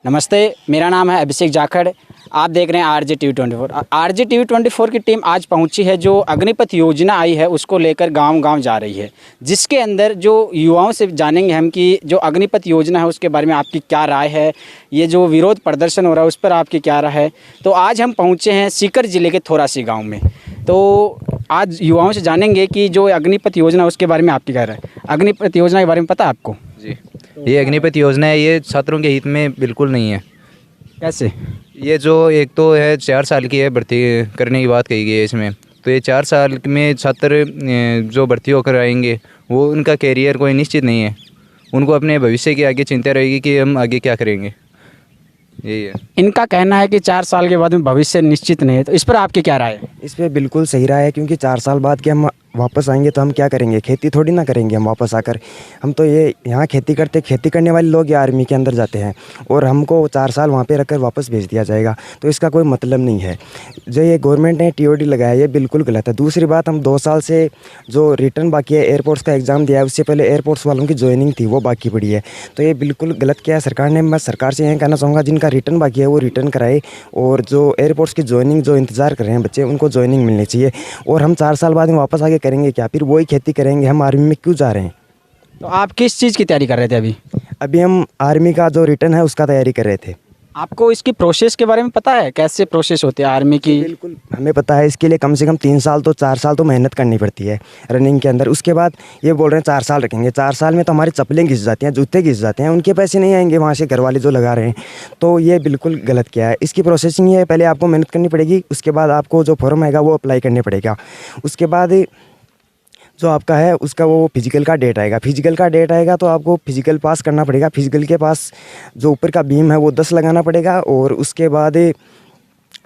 नमस्ते, मेरा नाम है अभिषेक जाखड़। आप देख रहे हैं आरजे टीवी 24। आरजे टीवी 24 की टीम आज पहुंची है, जो अग्निपथ योजना आई है उसको लेकर गांव-गांव जा रही है, जिसके अंदर जो युवाओं से जानेंगे हम कि जो अग्निपथ योजना है उसके बारे में आपकी क्या राय है, ये जो विरोध प्रदर्शन हो रहा है उस पर आपकी क्या राय है। तो आज हम पहुँचे हैं सीकर ज़िले के थोरासी गाँव में। तो आज युवाओं से जानेंगे कि जो अग्निपथ योजना उसके बारे में आपकी क्या राय है। अग्निपथ योजना के बारे में पता है आपको? जी, ये अग्निपथ योजना है, ये छात्रों के हित में बिल्कुल नहीं है। कैसे? ये जो एक तो है 4 साल की है भर्ती करने की बात कही गई है इसमें, तो ये 4 साल में छात्र जो भर्ती होकर आएंगे वो उनका कैरियर कोई निश्चित नहीं है। उनको अपने भविष्य की आगे चिंता रहेगी कि हम आगे क्या करेंगे, यही है। इनका कहना है कि 4 साल के बाद में भविष्य निश्चित नहीं है, तो इस पर आपकी क्या राय है? इस पे बिल्कुल सही राय है, क्योंकि 4 साल बाद के हम वापस आएंगे तो हम क्या करेंगे? खेती थोड़ी ना करेंगे हम वापस आकर। हम तो ये यहाँ खेती करने वाले लोग या आर्मी के अंदर जाते हैं और हमको 4 साल वहाँ पे रखकर वापस भेज दिया जाएगा, तो इसका कोई मतलब नहीं है। जो ये गवर्नमेंट ने टीओडी लगाया ये बिल्कुल गलत है। दूसरी बात, हम 2 साल से जो रिटर्न बाकी है, एयरपोर्ट्स का एग्ज़ाम दिया है, उससे पहले एयरपोर्ट्स वालों की ज्वाइनिंग थी वो बाकी पड़ी है, तो ये बिल्कुल गलत किया है सरकार ने। मैं सरकार से यह कहना चाहूँगा जिनका रिटर्न बाकी है वो रिटर्न कराए, और जो एयरपोर्ट्स की ज्वाइनिंग जो इंतज़ार कर रहे हैं बच्चे उनको ज्वाइनिंग मिलनी चाहिए। और हम 4 साल बाद में वापस आके करेंगे क्या? फिर वही खेती करेंगे। हम आर्मी में क्यों जा रहे हैं? तो आप किस चीज़ की तैयारी कर रहे थे अभी? अभी हम आर्मी का जो रिटर्न है उसका तैयारी कर रहे थे। आपको इसकी प्रोसेस के बारे में पता है, कैसे प्रोसेस होती है आर्मी की? बिल्कुल हमें पता है। इसके लिए कम से कम 3 साल तो 4 साल तो मेहनत करनी पड़ती है रनिंग के अंदर। उसके बाद ये बोल रहे हैं 4 साल रखेंगे। 4 साल में तो हमारी चप्पलें घिस जाती हैं, जूते घिस जाते हैं, उनके पैसे नहीं आएंगे वहाँ से घर वाले जो लगा रहे हैं, तो ये बिल्कुल गलत किया है। इसकी प्रोसेसिंग ये है, पहले आपको मेहनत करनी पड़ेगी, उसके बाद आपको जो फॉर्म आएगा वो अप्लाई करने पड़ेगा। उसके बाद जो आपका है उसका वो फिजिकल का डेट आएगा। फिजिकल का डेट आएगा तो आपको फिजिकल पास करना पड़ेगा। फिजिकल के पास जो ऊपर का बीम है वो 10 लगाना पड़ेगा, और उसके बाद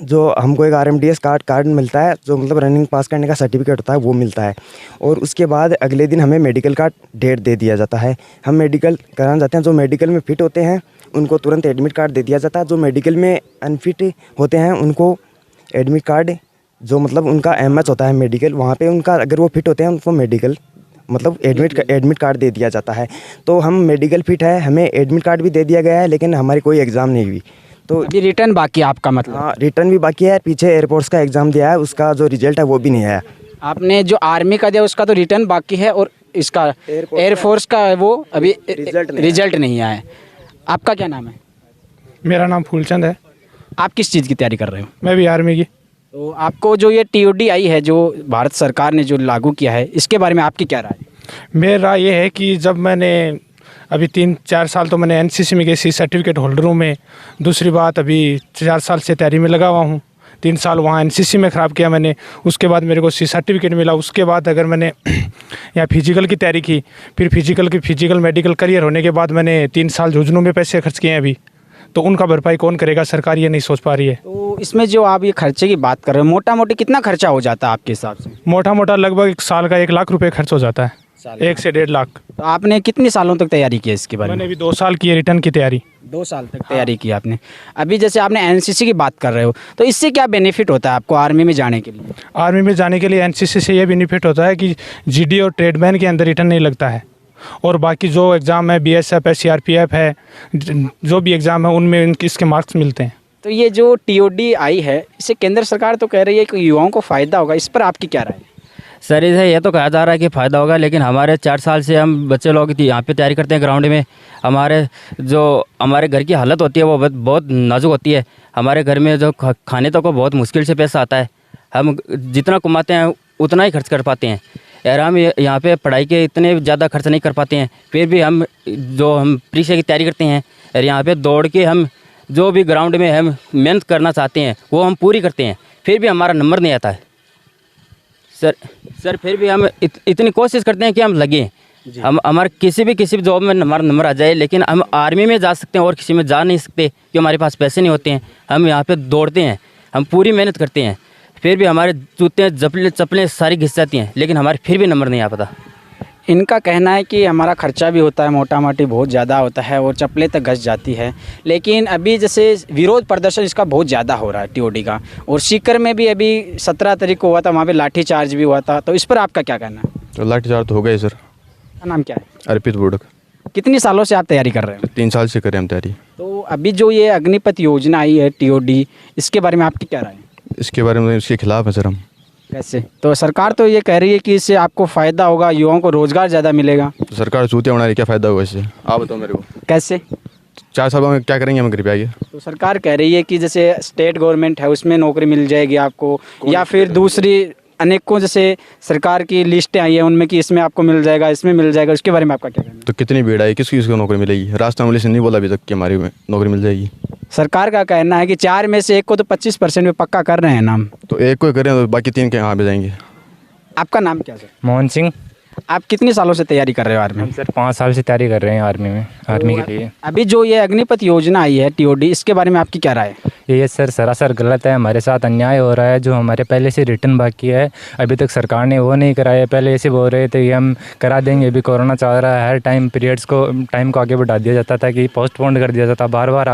जो हमको एक RMDS कार्ड मिलता है, जो मतलब रनिंग पास करने का सर्टिफिकेट होता है वो मिलता है। और उसके बाद अगले दिन हमें मेडिकल का डेट दे दिया जाता है। हम मेडिकल कराने जाते हैं। जो मेडिकल में फिट होते हैं उनको तुरंत एडमिट कार्ड दे दिया जाता है। जो मेडिकल में अनफिट होते हैं उनको एडमिट कार्ड, जो मतलब उनका MS होता है मेडिकल, वहाँ पे उनका अगर वो फिट होते हैं उनको मेडिकल मतलब एडमिट कार्ड दे दिया जाता है। तो हम मेडिकल फिट है, हमें एडमिट कार्ड भी दे दिया गया है, लेकिन हमारी कोई एग्ज़ाम नहीं हुई। तो अभी रिटर्न बाकी है आपका मतलब? हाँ, रिटर्न भी बाकी है। पीछे एयरपोर्ट्स का एग्ज़ाम दिया है, उसका जो रिजल्ट है वो भी नहीं आया। आपने जो आर्मी का दिया उसका तो रिटर्न बाकी है, और इसका एयरफोर्स का वो अभी रिजल्ट नहीं आया है। आपका क्या नाम है? मेरा नाम फूलचंद है। आप किस चीज़ की तैयारी कर रहे हो? मैं भी आर्मी की। तो आपको जो ये TOD आई है, जो भारत सरकार ने जो लागू किया है, इसके बारे में आपकी क्या राय है? मेरा ये है कि जब मैंने अभी 3-4 साल तो मैंने NCC में गई, सर्टिफिकेट होल्डर हूँ मैं। दूसरी बात, अभी 4 साल से तैयारी में लगा हुआ हूँ। 3 साल वहाँ NCC में ख़राब किया मैंने, उसके बाद मेरे को सर्टिफिकेट मिला। उसके बाद अगर मैंने यहाँ फिजिकल की तैयारी की, फिर फिजिकल मेडिकल करियर होने के बाद मैंने 3 साल झुंझुनू में पैसे खर्च किए हैं अभी, तो उनका भरपाई कौन करेगा? सरकार ये नहीं सोच पा रही है। तो इसमें जो आप ये खर्चे की बात कर रहे हो, मोटा मोटी कितना खर्चा हो जाता है आपके हिसाब से? मोटा लगभग 1 साल का 1 लाख रुपए खर्च हो जाता है, 1 से 1.5 लाख। तो आपने कितने सालों तक तैयारी की है इसके बारे में? मैंने अभी 2 साल की है रिटर्न की तैयारी। 2 साल तक तैयारी की आपने। अभी जैसे आपने NCC की बात कर रहे हो, तो इससे क्या बेनिफिट होता है आपको आर्मी में जाने के लिए? आर्मी में जाने के लिए NCC से ये बेनिफिट होता है कि GD और ट्रेडमैन के अंदर रिटर्न नहीं लगता है, और बाकी जो एग्ज़ाम है BSF है, CRPF है, जो भी एग्ज़ाम है उनमें इसके मार्क्स मिलते हैं। तो ये जो TOD आई है, इससे केंद्र सरकार तो कह रही है कि युवाओं को फ़ायदा होगा, इस पर आपकी क्या राय है? सर इसे ये तो कहा जा रहा है कि फ़ायदा होगा, लेकिन हमारे 4 साल से हम बच्चे लोग यहाँ पे तैयारी करते हैं ग्राउंड में। हमारे घर की हालत होती है वो बहुत नाजुक होती है। हमारे घर में जो खाने तक को बहुत मुश्किल से पैसा आता है। हम जितना कमाते हैं उतना ही खर्च कर पाते हैं, और हम यहाँ पे पढ़ाई के इतने ज़्यादा खर्च नहीं कर पाते हैं। फिर भी हम परीक्षा की तैयारी करते हैं, और यहाँ पे दौड़ के हम जो भी ग्राउंड में हम मेहनत करना चाहते हैं वो हम पूरी करते हैं, फिर भी हमारा नंबर नहीं आता है सर। फिर भी हम इतनी कोशिश करते हैं कि हम लगें, हम हमारे किसी भी जॉब में हमारा नंबर आ जाए, लेकिन हम आर्मी में जा सकते हैं और किसी में जा नहीं सकते क्योंकि हमारे पास पैसे नहीं होते हैं। हम यहाँ पे दौड़ते हैं, हम पूरी मेहनत करते हैं, फिर भी हमारे जूते चप्पलें सारी घिस जाती हैं, लेकिन हमारे फिर भी नंबर नहीं आ पाता। इनका कहना है कि हमारा खर्चा भी होता है, मोटा मोटी बहुत ज़्यादा होता है, और चप्पलें तक घस जाती है। लेकिन अभी जैसे विरोध प्रदर्शन इसका बहुत ज़्यादा हो रहा है TOD का, और सीकर में भी अभी 17 तारीख को हुआ था, वहाँ पे लाठीचार्ज भी हुआ था, तो इस पर आपका क्या कहना है? तो लाठीचार्ज तो हो गया सर। नाम क्या है? अर्पित बुड़क। कितनी सालों से आप तैयारी कर रहे हैं? 3 साल से करें हम तैयारी। तो अभी जो ये अग्निपथ योजना आई है टीओडी, इसके बारे में आपकी क्या राय है? इसके बारे में इसके खिलाफ है सर हम। कैसे? तो सरकार तो ये कह रही है कि इससे आपको फ़ायदा होगा, युवाओं को रोज़गार ज़्यादा मिलेगा। तो सरकार चूतिया बना रही, क्या फ़ायदा होगा इससे? आप बताओ मेरे को। कैसे? 4 साल में क्या करेंगे हम कृपया ये? तो सरकार कह रही है कि जैसे स्टेट गवर्नमेंट है उसमें नौकरी मिल जाएगी आपको, या फिर दूसरी अनेकों जैसे सरकार की लिस्टें आई हैं उनमें कि इसमें आपको मिल जाएगा, इसमें मिल जाएगा। उसके बारे में आपका क्या कहना है? तो कितनी भीड़ आई, किस किस को नौकरी मिलेगी? राजस्थान पुलिस ने नहीं बोला अभी तक कि हमारी नौकरी मिल जाएगी। सरकार का कहना है कि 4 में से 1 को तो 25% में पक्का कर रहे हैं नाम। तो एक को करें तो बाकी 3 के यहाँ पे जाएंगे। आपका नाम क्या सर? मोहन सिंह। आप कितने सालों से तैयारी कर रहे हो आर्मी में? हम सर 5 साल से तैयारी कर रहे हैं आर्मी में, आर्मी के लिए। अभी जो ये अग्निपथ योजना आई है टीओडी, इसके बारे में आपकी क्या राय है? ये सर सरासर गलत है। हमारे साथ अन्याय हो रहा है। जो हमारे पहले से रिटर्न बाकी है अभी तक सरकार ने वो नहीं कराया है। पहले ऐसे बोल रहे थे कि हम करा देंगे, अभी कोरोना चल रहा है, हर टाइम पीरियड्स को टाइम को आगे बढ़ा दिया जाता था कि पोस्टपोन कर दिया जाता, बार बार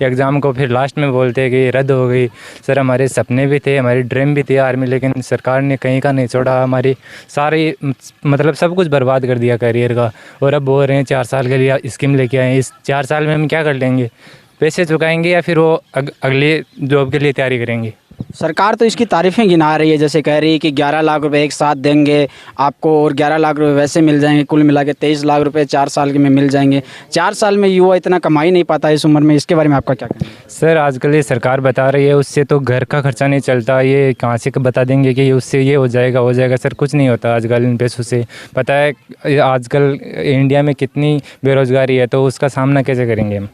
एग्ज़ाम को फिर लास्ट में बोलते कि रद्द हो गई। सर हमारे सपने भी थे, हमारी ड्रीम भी थी आर्मी, लेकिन सरकार ने कहीं का नहीं छोड़ा। हमारी सारी मतलब सब कुछ बर्बाद कर दिया करियर का। और अब बोल रहे हैं 4 साल के लिए स्कीम लेके आए। इस 4 साल में हम क्या कर लेंगे? पैसे चुकाएंगे या फिर वो अगले जॉब के लिए तैयारी करेंगे? सरकार तो इसकी तारीफ़ें गिना रही है, जैसे कह रही है कि 11 लाख रुपए एक साथ देंगे आपको और 11 लाख रुपए वैसे मिल जाएंगे, कुल मिला के 23 लाख रुपए 4 साल के में मिल जाएंगे। 4 साल में युवा इतना कमा ही नहीं पाता इस उम्र में। इसके बारे में आपका क्या कहना है? सर आजकल ये सरकार बता रही है उससे तो घर का खर्चा नहीं चलता। ये कहाँ से बता देंगे कि उससे ये हो जाएगा। सर कुछ नहीं होता आजकल इन पैसों से। पता है आजकल इंडिया में कितनी बेरोज़गारी है, तो उसका सामना कैसे करेंगे हम?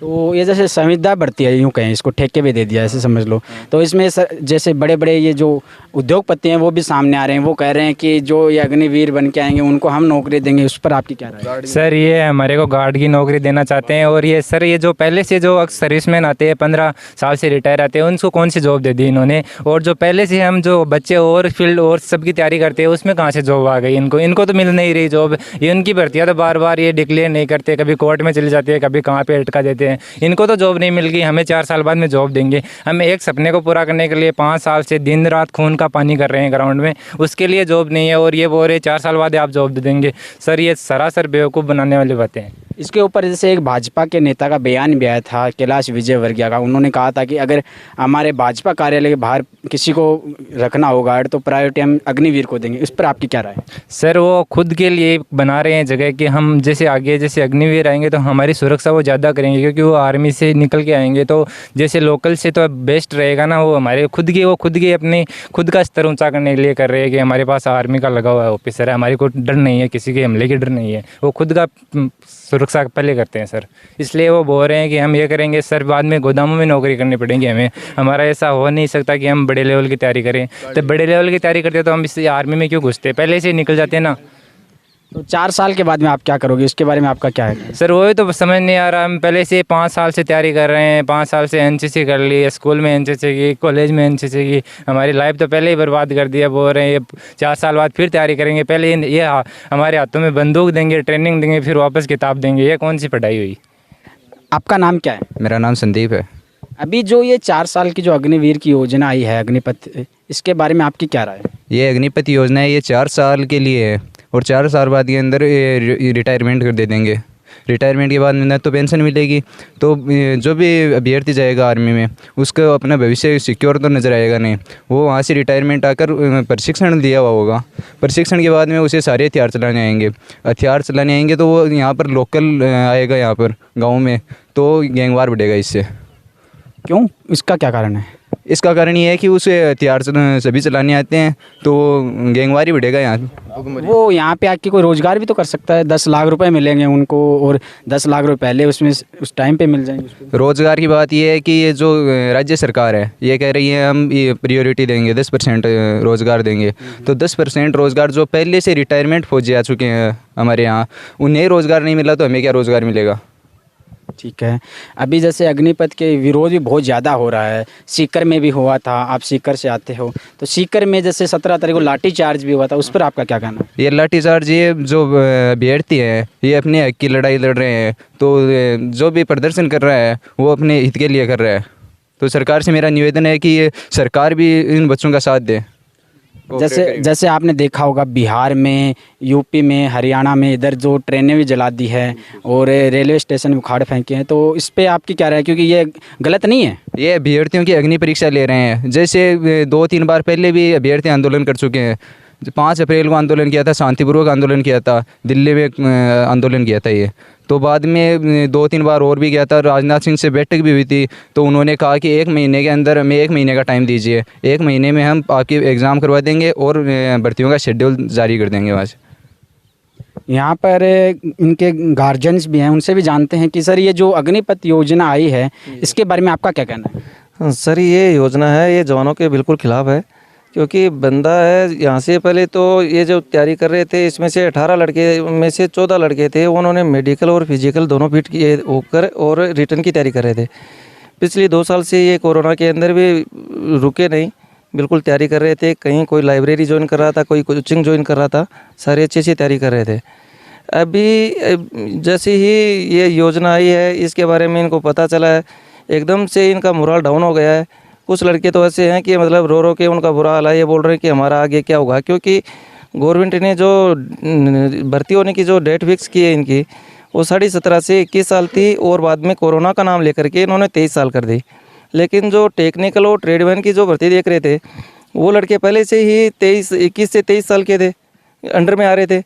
तो ये जैसे संविदा बढ़ती है, यूँ कहें इसको ठेके पे दे दिया ऐसे समझ लो। तो इसमें जैसे बड़े बड़े ये जो उद्योगपति हैं वो भी सामने आ रहे हैं, वो कह रहे हैं कि जो ये अग्निवीर बन के आएंगे उनको हम नौकरी देंगे। उस पर आपकी क्या राय है? सर ये हमारे को गार्ड की नौकरी देना चाहते हैं। और ये सर ये जो पहले से जो सर्विसमैन आते हैं 15 साल से रिटायर आते हैं, उनको कौन सी जॉब दे दी इन्होंने? और जो पहले से हम जो बच्चे और फील्ड और सबकी तैयारी करते हैं उसमें कहाँ से जॉब आ गई इनको तो मिल नहीं रही जॉब। ये उनकी भर्तियाँ तो बार बार ये डिक्लेयर नहीं करते, कभी कोर्ट में चली जाती है, कभी कहाँ पे अटका देते हैं। इनको तो जॉब नहीं मिल गई, हमें 4 साल बाद में जॉब देंगे। हम एक सपने को पूरा करने के लिए 5 साल से दिन रात खून का पानी कर रहे हैं ग्राउंड में, उसके लिए जॉब नहीं है। और ये बोल रहे 4 साल बाद आप जॉब दे देंगे। सर ये सरासर बेवकूफ़ बनाने वाली बातें हैं। इसके ऊपर जैसे एक भाजपा के नेता का बयान भी आया था, कैलाश विजयवर्गीय का। उन्होंने कहा था कि अगर हमारे भाजपा कार्यालय के बाहर किसी को रखना होगा तो प्रायोरिटी हम अग्निवीर को देंगे। इस पर आपकी क्या राय है? सर वो खुद के लिए बना रहे हैं जगह कि हम जैसे आगे जैसे अग्निवीर आएंगे तो हमारी सुरक्षा वो ज़्यादा करेंगे, क्योंकि वो आर्मी से निकल के आएंगे। तो जैसे लोकल से तो बेस्ट रहेगा ना, वो हमारे खुद के अपने खुद का स्तर ऊंचा करने के लिए कर रहे हैं कि हमारे पास आर्मी का लगा हुआ है ऑफिसर है, हमारे को डर नहीं है, किसी के हमले की डर नहीं है। वो खुद का सुरक्षा पहले करते हैं सर, इसलिए वो बोल रहे हैं कि हम ये करेंगे सर, बाद में गोदामों में नौकरी करनी पड़ेगी हमें। हमारा ऐसा हो नहीं सकता कि हम बड़े लेवल की तैयारी करें। तो बड़े लेवल की तैयारी करते तो हम इस आर्मी में क्यों घुसते, पहले से निकल जाते ना। तो 4 साल के बाद में आप क्या करोगे, इसके बारे में आपका क्या है? सर वही तो समझ नहीं आ रहा। हम पहले से 5 साल से तैयारी कर रहे हैं, 5 साल से एनसीसी कर ली, स्कूल में एनसीसी की, कॉलेज में एनसीसी की, हमारी लाइफ तो पहले ही बर्बाद कर दिया। बोल रहे हैं ये 4 साल बाद फिर तैयारी करेंगे, पहले ये हमारे हाथों में बंदूक देंगे, ट्रेनिंग देंगे, फिर वापस किताब देंगे। ये कौन सी पढ़ाई हुई? आपका नाम क्या है? मेरा नाम संदीप है। अभी जो ये 4 साल की जो अग्निवीर की योजना आई है अग्निपथ, इसके बारे में आपकी क्या राय है? ये अग्निपथ योजना है, ये 4 साल के लिए है और 4 साल बाद के अंदर रिटायरमेंट कर दे देंगे। रिटायरमेंट के बाद में तो पेंशन मिलेगी, तो जो भी अभ्यर्थी जाएगा आर्मी में उसका अपना भविष्य सिक्योर तो नज़र आएगा नहीं। वो वहाँ से रिटायरमेंट आकर प्रशिक्षण दिया हुआ होगा, प्रशिक्षण के बाद में उसे सारे हथियार चलाने आएंगे तो वो यहाँ पर लोकल आएगा, यहाँ पर गाँव में तो गैंगवार बढ़ेगा इससे। क्यों, इसका क्या कारण है? इसका कारण ये है कि उसे हथियार सभी चलाने आते हैं तो गैंगवारी बढ़ेगा यहाँ। वो यहाँ पे आके कोई रोज़गार भी तो कर सकता है, 10 लाख रुपए मिलेंगे उनको और 10 लाख रुपए पहले उसमें उस टाइम पे मिल जाएंगे उसको। रोज़गार की बात ये है कि ये जो राज्य सरकार है ये कह रही है हम ये प्रायोरिटी देंगे, 10% रोज़गार देंगे। तो 10% रोज़गार जो पहले से रिटायरमेंट फौजी आ चुके हैं हमारे यहाँ, उन्हें रोज़गार नहीं मिला तो हमें क्या रोज़गार मिलेगा? ठीक है। अभी जैसे अग्निपथ के विरोध भी बहुत ज़्यादा हो रहा है, सीकर में भी हुआ था, आप सीकर से आते हो, तो सीकर में जैसे 17 तारीख को लाठी चार्ज भी हुआ था, उस पर आपका क्या कहना है? ये लाठी चार्ज, ये जो अभ्यर्थी हैं ये अपने हक की लड़ाई लड़ रहे हैं, तो जो भी प्रदर्शन कर रहा है वो अपने हित के लिए कर रहा है। तो सरकार से मेरा निवेदन है कि ये सरकार भी इन बच्चों का साथ दे जैसे जैसे आपने देखा होगा बिहार में, यूपी में, हरियाणा में इधर जो ट्रेनें भी जला दी है और रेलवे स्टेशन भी उखाड़ फेंके हैं, तो इस पे आपकी क्या राय है? क्योंकि ये गलत नहीं है। ये अभ्यर्थियों की अग्नि परीक्षा ले रहे हैं। जैसे 2-3 बार पहले भी अभ्यर्थी आंदोलन कर चुके हैं। 5 अप्रैल को आंदोलन किया था, शांतिपूर्वक आंदोलन किया था, दिल्ली में आंदोलन किया था ये। तो बाद में 2-3 बार और भी गया था, राजनाथ सिंह से बैठक भी हुई थी। तो उन्होंने कहा कि 1 महीने के अंदर हमें 1 महीने का टाइम दीजिए, 1 महीने में हम आपकी एग्ज़ाम करवा देंगे और भर्तियों का शेड्यूल जारी कर देंगे वहाँ से। यहाँ पर इनके गार्जियंस भी हैं, उनसे भी जानते हैं कि सर ये जो अग्निपथ योजना आई है इसके बारे में आपका क्या कहना है? सर ये योजना है ये जवानों के बिल्कुल खिलाफ है, क्योंकि बंदा है यहाँ से पहले तो ये जो तैयारी कर रहे थे इसमें से 18 लड़के में से 14 लड़के थे, उन्होंने मेडिकल और फिजिकल दोनों फिट किए होकर और रिटर्न की तैयारी कर रहे थे। पिछले 2 साल से ये कोरोना के अंदर भी रुके नहीं, बिल्कुल तैयारी कर रहे थे। कहीं कोई लाइब्रेरी ज्वाइन कर रहा था, कोई कोचिंग ज्वाइन कर रहा था, सारे अच्छे से तैयारी कर रहे थे। अभी जैसे ही ये योजना आई है इसके बारे में इनको पता चला है, एकदम से इनका मोरल डाउन हो गया है। कुछ लड़के तो ऐसे हैं कि मतलब रो रो के उनका बुरा हाल है, ये बोल रहे हैं कि हमारा आगे क्या होगा, क्योंकि गवर्नमेंट ने जो भर्ती होने की जो डेट फिक्स की है इनकी वो 17.5 से 21 साल थी और बाद में कोरोना का नाम लेकर के इन्होंने 23 साल कर दी। लेकिन जो टेक्निकल और ट्रेडमैन की जो भर्ती देख रहे थे वो लड़के पहले से ही 21 से 23 साल के थे, अंडर में आ रहे थे।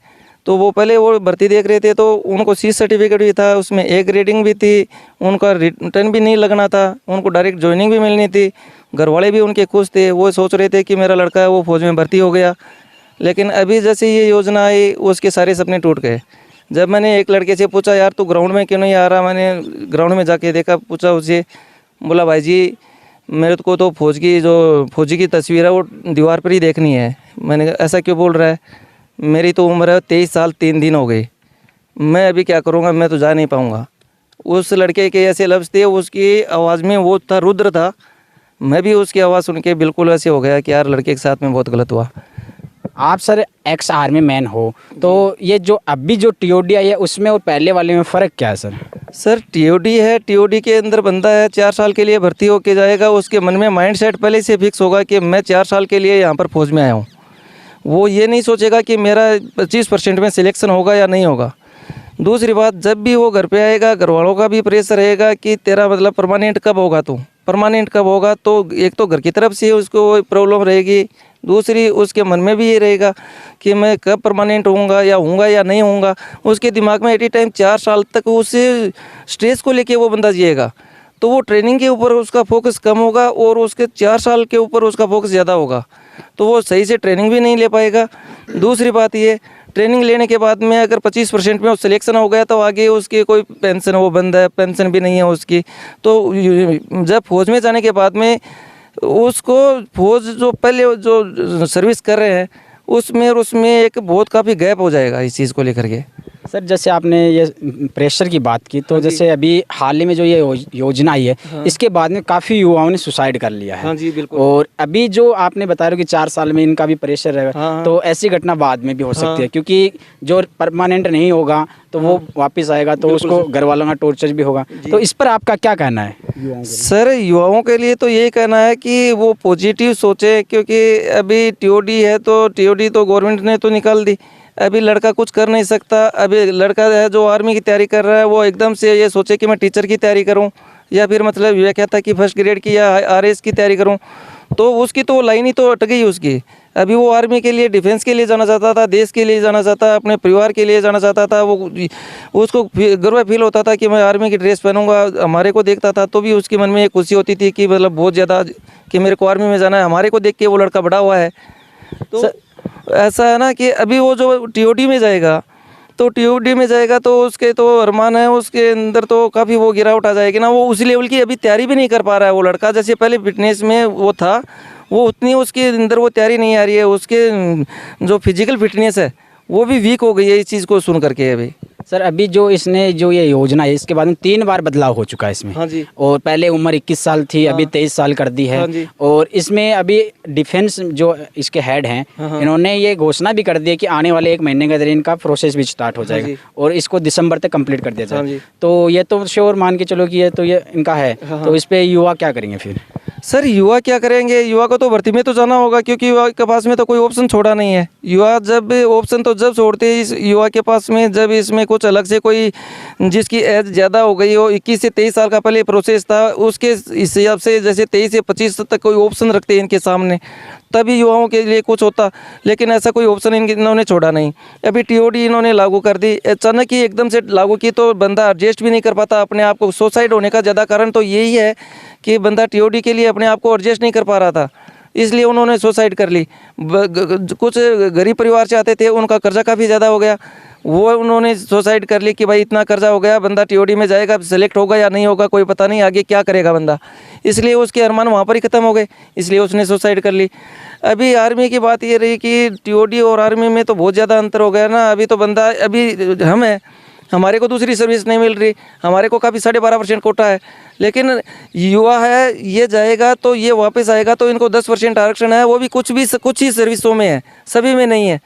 तो वो पहले वो भर्ती देख रहे थे तो उनको सी सर्टिफिकेट भी था, उसमें ए ग्रेडिंग भी थी, उनका रिटर्न भी नहीं लगना था, उनको डायरेक्ट ज्वाइनिंग भी मिलनी थी। घर वाले भी उनके खुश थे, वो सोच रहे थे कि मेरा लड़का है वो फौज में भर्ती हो गया। लेकिन अभी जैसे ये योजना आई उसके सारे सपने टूट गए। जब मैंने एक लड़के से पूछा यार तू ग्राउंड में क्यों नहीं आ रहा, मैंने ग्राउंड में जाके देखा, पूछा उससे, बोला भाई जी मेरे को तो फौजी की तस्वीर है वो दीवार पर ही देखनी है। मैंने कहा ऐसा क्यों बोल रहा है, मेरी तो उम्र है 23 साल 3 दिन हो गए, मैं अभी क्या करूँगा, मैं तो जा नहीं पाऊँगा। उस लड़के के ऐसे लफ्ज़ थे, उसकी आवाज़ में वो था, रुद्र था। मैं भी उसकी आवाज़ सुन के बिल्कुल ऐसे हो गया कि यार लड़के के साथ में बहुत गलत हुआ। आप सर एक्स आर्मी मैन हो, तो ये जो अभी जो टीओडी आई है उसमें और पहले वाले में फ़र्क क्या है सर? सर टीओडी है, टीओडी के अंदर बंदा है 4 साल के लिए भर्ती होके जाएगा, उसके मन में माइंड सेट पहले से फिक्स होगा कि मैं 4 साल के लिए यहाँ पर फौज में आया हूँ। वो ये नहीं सोचेगा कि मेरा 25% में सिलेक्शन होगा या नहीं होगा। दूसरी बात, जब भी वो घर पे आएगा घर वालों का भी प्रेशर रहेगा कि तेरा मतलब परमानेंट कब होगा, तू परमानेंट कब होगा। तो एक तो घर की तरफ से उसको प्रॉब्लम रहेगी, दूसरी उसके मन में भी ये रहेगा कि मैं कब परमानेंट होऊंगा या नहीं होऊंगा। उसके दिमाग में एटी टाइम 4 साल तक उस स्ट्रेस को लेके वो बंदा जिएगा। तो वो ट्रेनिंग के ऊपर उसका फोकस कम होगा और उसके 4 साल के ऊपर उसका फोकस ज़्यादा होगा, तो वो सही से ट्रेनिंग भी नहीं ले पाएगा। दूसरी बात ये, ट्रेनिंग लेने के बाद में अगर 25% में वो सिलेक्शन हो गया तो आगे उसकी कोई पेंशन वो बंद है, पेंशन भी नहीं है उसकी। तो जब फौज में जाने के बाद में उसको फौज जो पहले जो सर्विस कर रहे हैं उसमें एक बहुत काफ़ी गैप हो जाएगा इस चीज़ को लेकर के। सर जैसे आपने ये प्रेशर की बात की, तो जैसे अभी हाल ही में जो ये योजना आई है इसके बाद में काफ़ी युवाओं ने सुसाइड कर लिया है। हाँ जी बिल्कुल। और अभी जो आपने बता रहे हो कि 4 साल में इनका भी प्रेशर रहेगा, तो ऐसी घटना बाद में भी हो सकती है, क्योंकि जो परमानेंट नहीं होगा तो वो वापस आएगा तो उसको घर वालों का टॉर्चर भी होगा। तो इस पर आपका क्या कहना है? सर युवाओं के लिए तो यही कहना है कि वो पॉजिटिव सोचे, क्योंकि अभी टीओडी है तो टीओडी तो गवर्नमेंट ने तो निकाल दी, अभी लड़का कुछ कर नहीं सकता। अभी लड़का है जो आर्मी की तैयारी कर रहा है वो एकदम से ये सोचे कि मैं टीचर की तैयारी करूं या फिर मतलब ये कहता कि फर्स्ट ग्रेड की या आरएस की तैयारी करूं, तो उसकी तो लाइन ही तो अटक गई उसकी। अभी वो आर्मी के लिए, डिफेंस के लिए जाना चाहता था, देश के लिए जाना चाहता, अपने परिवार के लिए जाना चाहता था। वो उसको गर्व फील होता था कि मैं आर्मी की ड्रेस पहनूंगा। हमारे को देखता था तो भी उसके मन में एक खुशी होती थी कि मतलब बहुत ज़्यादा कि मेरे को आर्मी में जाना है। हमारे को देख के वो लड़का बड़ा हुआ है। तो ऐसा है ना कि अभी वो जो टीओडी में जाएगा तो उसके तो अरमान है, उसके अंदर तो काफ़ी वो गिरावट आ जाएगी ना। वो उसी लेवल की अभी तैयारी भी नहीं कर पा रहा है वो लड़का, जैसे पहले फिटनेस में वो था वो उतनी उसके अंदर वो तैयारी नहीं आ रही है। उसके जो फिजिकल फिटनेस है वो भी वीक हो गई है इस चीज़ को सुन करके। अभी सर अभी जो इसने जो ये योजना है इसके बाद में 3 बार बदलाव हो चुका है इसमें। हाँ जी। और पहले उम्र 21 साल थी, अभी 23 साल कर दी है। हाँ जी। और इसमें अभी डिफेंस जो इसके हेड हैं इन्होंने ये घोषणा भी कर दी है कि आने वाले 1 महीने के अंदर इनका प्रोसेस भी स्टार्ट हो जाएगा और इसको दिसंबर तक कंप्लीट कर दिया जाए। तो ये तो श्योर मान के चलो कि ये तो ये इनका है। तो इस पे युवा क्या करेंगे फिर? सर युवा क्या करेंगे, युवा को तो भर्ती में तो जाना होगा, क्योंकि युवा के पास में तो कोई ऑप्शन छोड़ा नहीं है। युवा जब ऑप्शन तो जब छोड़ते हैं इस युवा के पास में, जब इसमें कुछ अलग से कोई जिसकी एज ज़्यादा हो गई हो, 21 से 23 साल का पहले प्रोसेस था, उसके हिसाब से जैसे 23 से 25 तक कोई ऑप्शन रखते हैं इनके सामने, तभी युवाओं के लिए कुछ होता। लेकिन ऐसा कोई ऑप्शन इन्होंने छोड़ा नहीं। अभी टीओडी इन्होंने लागू कर दी, अचानक ही एकदम से लागू की तो बंदा एडजस्ट भी नहीं कर पाता अपने आप को। सुसाइड होने का ज़्यादा कारण तो यही है कि बंदा टीओडी के लिए अपने आप को एडजस्ट नहीं कर पा रहा था, इसलिए उन्होंने सुसाइड कर ली। कुछ गरीब परिवार से आते थे, उनका कर्जा काफ़ी ज़्यादा हो गया, वो उन्होंने सुसाइड कर ली कि भाई इतना कर्जा हो गया, बंदा टीओडी में जाएगा, सेलेक्ट होगा या नहीं होगा कोई पता नहीं, आगे क्या करेगा बंदा, इसलिए उसके अरमान वहाँ पर ही ख़त्म हो गए, इसलिए उसने सुसाइड कर ली। अभी आर्मी की बात ये रही कि टीओडी और आर्मी में तो बहुत ज़्यादा अंतर हो गया ना। अभी तो बंदा, अभी हम हैं, हमारे को दूसरी सर्विस नहीं मिल रही, हमारे को काफ़ी 12.5% कोटा है, लेकिन युवा है ये जाएगा तो ये वापस आएगा तो इनको 10% आरक्षण है, वो भी कुछ ही सर्विसों में है, सभी में नहीं है।